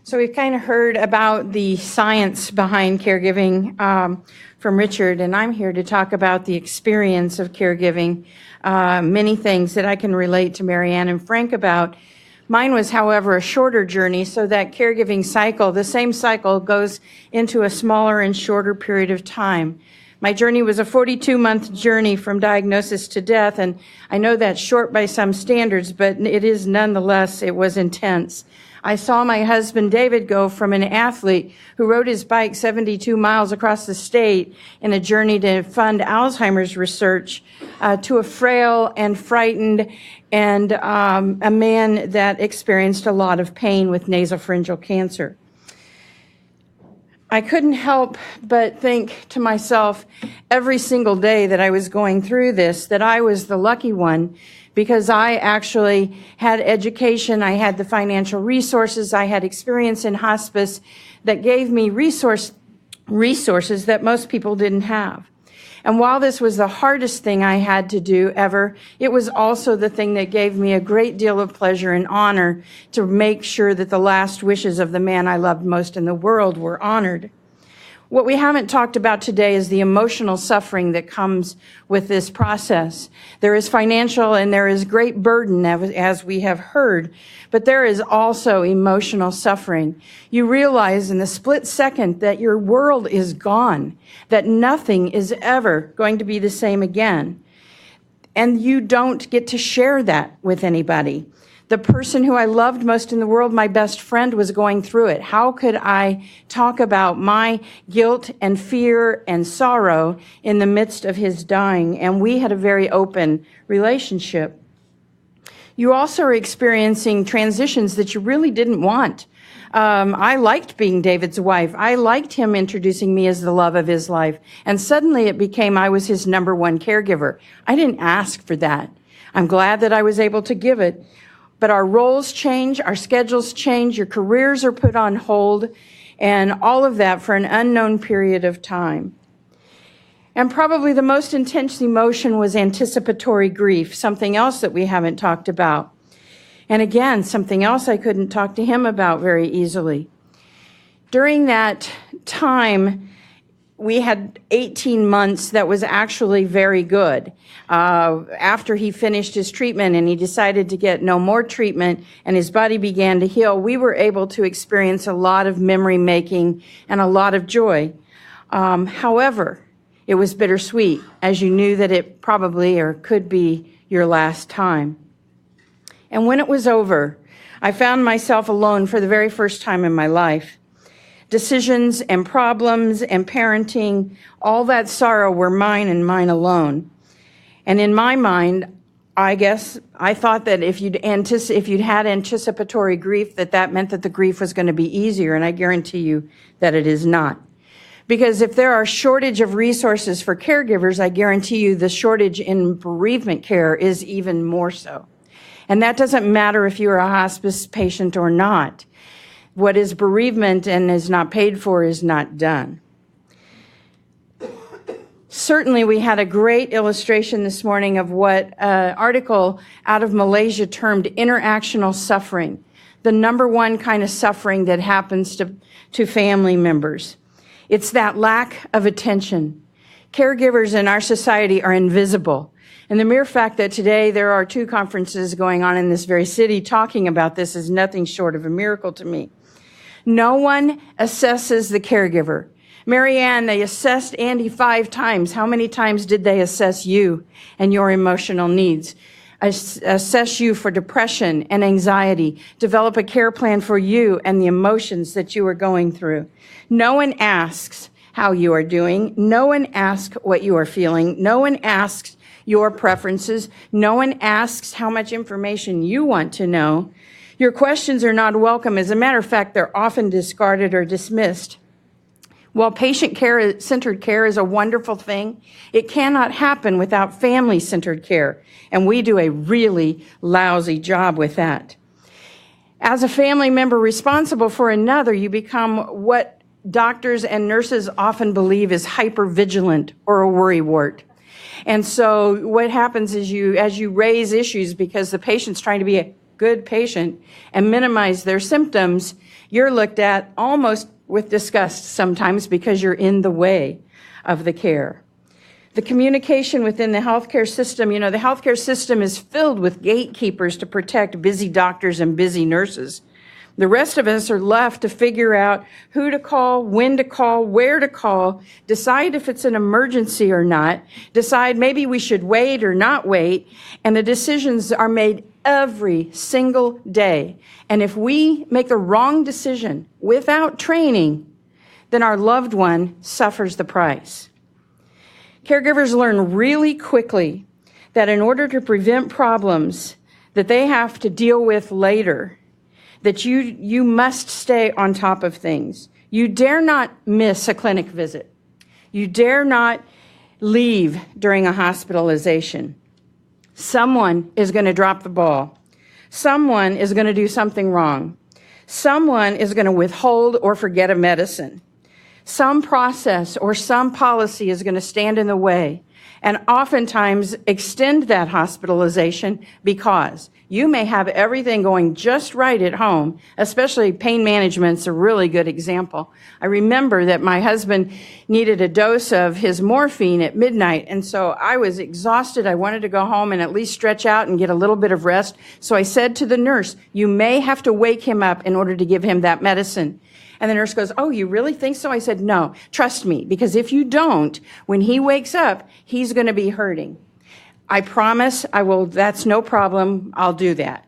So we've kind of heard about the science behind caregiving from Richard, and I'm here to talk about the experience of caregiving, many things that I can relate to Marianne and Frank about. Mine was, however, a shorter journey, so that caregiving cycle, the same cycle, goes into a smaller and shorter period of time. My journey was a 42-month journey from diagnosis to death, and I know that's short by some standards, but it is nonetheless, it was intense. I saw my husband David go from an athlete who rode his bike 72 miles across the state in a journey to fund Alzheimer's research to a frail and frightened and a man that experienced a lot of pain with nasopharyngeal cancer. I couldn't help but think to myself every single day that I was going through this, that I was the lucky one, because I actually had education, I had the financial resources, I had experience in hospice that gave me resources that most people didn't have. And while this was the hardest thing I had to do ever, it was also the thing that gave me a great deal of pleasure and honor to make sure that the last wishes of the man I loved most in the world were honored. What we haven't talked about today is the emotional suffering that comes with this process. There is financial and there is great burden, as we have heard, but there is also emotional suffering. You realize in the split second that your world is gone, that nothing is ever going to be the same again. And you don't get to share that with anybody. The person who I loved most in the world, my best friend, was going through it. How could I talk about my guilt and fear and sorrow in the midst of his dying? And we had a very open relationship. You also are experiencing transitions that you really didn't want. I liked being David's wife. I liked him introducing me as the love of his life. And suddenly it became I was his number one caregiver. I didn't ask for that. I'm glad that I was able to give it. But our roles change, our schedules change, your careers are put on hold, and all of that for an unknown period of time. And probably the most intense emotion was anticipatory grief, something else that we haven't talked about. And again, something else I couldn't talk to him about very easily. During that time, we had 18 months that was actually very good. After he finished his treatment and he decided to get no more treatment and his body began to heal, we were able to experience a lot of memory making and a lot of joy. However, it was bittersweet, as you knew that it probably or could be your last time. And when it was over, I found myself alone for the very first time in my life. Decisions and problems and parenting, all that sorrow were mine and mine alone. And in my mind, I guess I thought that if you'd had anticipatory grief, that meant that the grief was going to be easier, and I guarantee you that it is not. Because if there are shortage of resources for caregivers, I guarantee you the shortage in bereavement care is even more so. And that doesn't matter if you're a hospice patient or not. What is bereavement and is not paid for is not done. Certainly, we had a great illustration this morning of what an article out of Malaysia termed interactional suffering, the number one kind of suffering that happens to family members. It's that lack of attention. Caregivers in our society are invisible. And the mere fact that today there are 2 conferences going on in this very city talking about this is nothing short of a miracle to me. No one assesses the caregiver. Marianne, they assessed Andy 5 times. How many times did they assess you and your emotional needs? Assess you for depression and anxiety, develop a care plan for you and the emotions that you are going through. No one asks how you are doing. No one asks what you are feeling. No one asks your preferences. No one asks how much information you want to know. Your questions are not welcome. As a matter of fact, they're often discarded or dismissed. While patient-centered care is a wonderful thing, it cannot happen without family-centered care, and we do a really lousy job with that. As a family member responsible for another, you become what doctors and nurses often believe is hypervigilant or a worrywart. And so what happens is as you raise issues because the patient's trying to be a good patient and minimize their symptoms, You're looked at almost with disgust sometimes because you're in the way of the care. The communication within the healthcare system, the healthcare system is filled with gatekeepers to protect busy doctors and busy nurses. The rest of us are left to figure out who to call, when to call, where to call, decide if it's an emergency or not, decide maybe we should wait or not wait, and the decisions are made every single day. And if we make the wrong decision without training, then our loved one suffers the price. Caregivers learn really quickly that in order to prevent problems that they have to deal with later, that you must stay on top of things. You dare not miss a clinic visit. You dare not leave during a hospitalization. Someone is going to drop the ball. Someone is going to do something wrong. Someone is going to withhold or forget a medicine. Some process or some policy is going to stand in the way and oftentimes extend that hospitalization because you may have everything going just right at home, especially pain management's a really good example. I remember that my husband needed a dose of his morphine at midnight, and so I was exhausted. I wanted to go home and at least stretch out and get a little bit of rest. So I said to the nurse, "You may have to wake him up in order to give him that medicine." And the nurse goes, "Oh, you really think so?" I said, "No, trust me, because if you don't, when he wakes up, he's going to be hurting. I promise I will, that's no problem, I'll do that."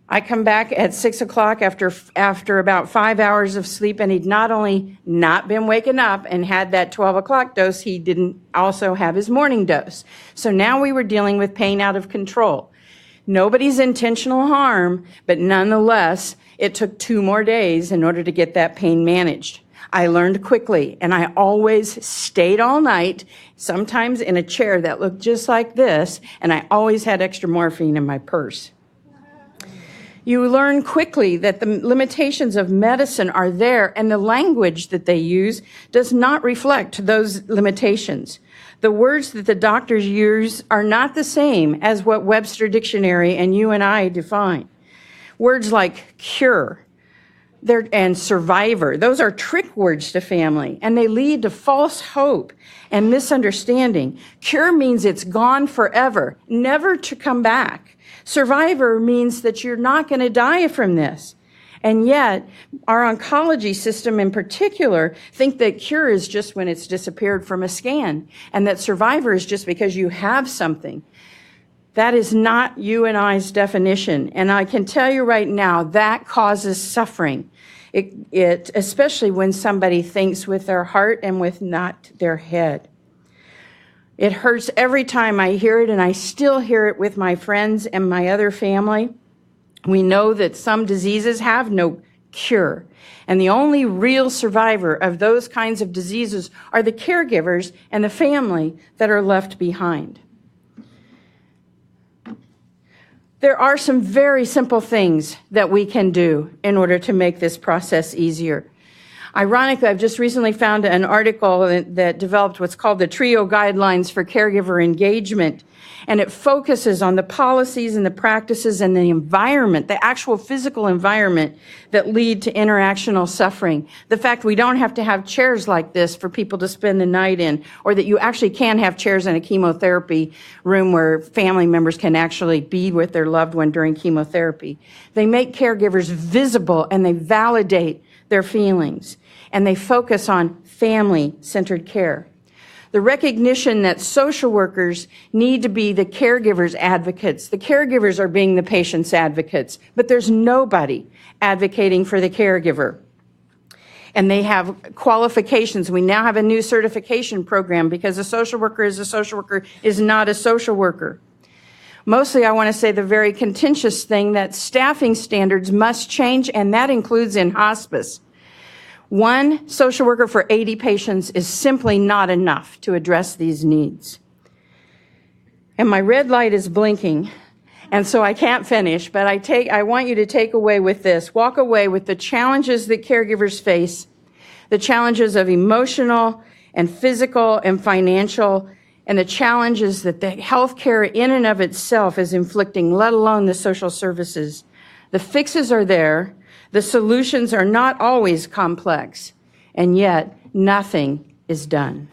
I come back at 6 o'clock after about 5 hours of sleep, and he'd not only not been waken up and had that 12 o'clock dose, he didn't also have his morning dose. So now we were dealing with pain out of control. Nobody's intentional harm, but nonetheless, it took 2 more days in order to get that pain managed. I learned quickly, and I always stayed all night, sometimes in a chair that looked just like this, and I always had extra morphine in my purse. You learn quickly that the limitations of medicine are there, and the language that they use does not reflect those limitations. The words that the doctors use are not the same as what Webster Dictionary and you and I define. Words like cure and survivor, those are trick words to family, and they lead to false hope and misunderstanding. Cure means it's gone forever, never to come back. Survivor means that you're not going to die from this. And yet, our oncology system in particular think that cure is just when it's disappeared from a scan, and that survivor is just because you have something. That is not you and I's definition. And I can tell you right now, that causes suffering. It especially when somebody thinks with their heart and with not their head. It hurts every time I hear it, and I still hear it with my friends and my other family. We know that some diseases have no cure, and the only real survivor of those kinds of diseases are the caregivers and the family that are left behind. There are some very simple things that we can do in order to make this process easier. Ironically, I've just recently found an article that developed what's called the TRIO Guidelines for Caregiver Engagement, and it focuses on the policies and the practices and the environment, the actual physical environment that lead to interactional suffering. The fact we don't have to have chairs like this for people to spend the night in, or that you actually can have chairs in a chemotherapy room where family members can actually be with their loved one during chemotherapy. They make caregivers visible, and they validate their feelings, and they focus on family-centered care. The recognition that social workers need to be the caregivers' advocates. The caregivers are being the patient's advocates, but there's nobody advocating for the caregiver. And they have qualifications. We now have a new certification program because a social worker is not a social worker. Mostly, I want to say the very contentious thing that staffing standards must change, and that includes in hospice. One social worker for 80 patients is simply not enough to address these needs. And my red light is blinking, and so I can't finish, but I want you to take away with this. Walk away with the challenges that caregivers face, the challenges of emotional and physical and financial, and the challenges that the healthcare in and of itself is inflicting, let alone the social services. The fixes are there. The solutions are not always complex, and yet nothing is done.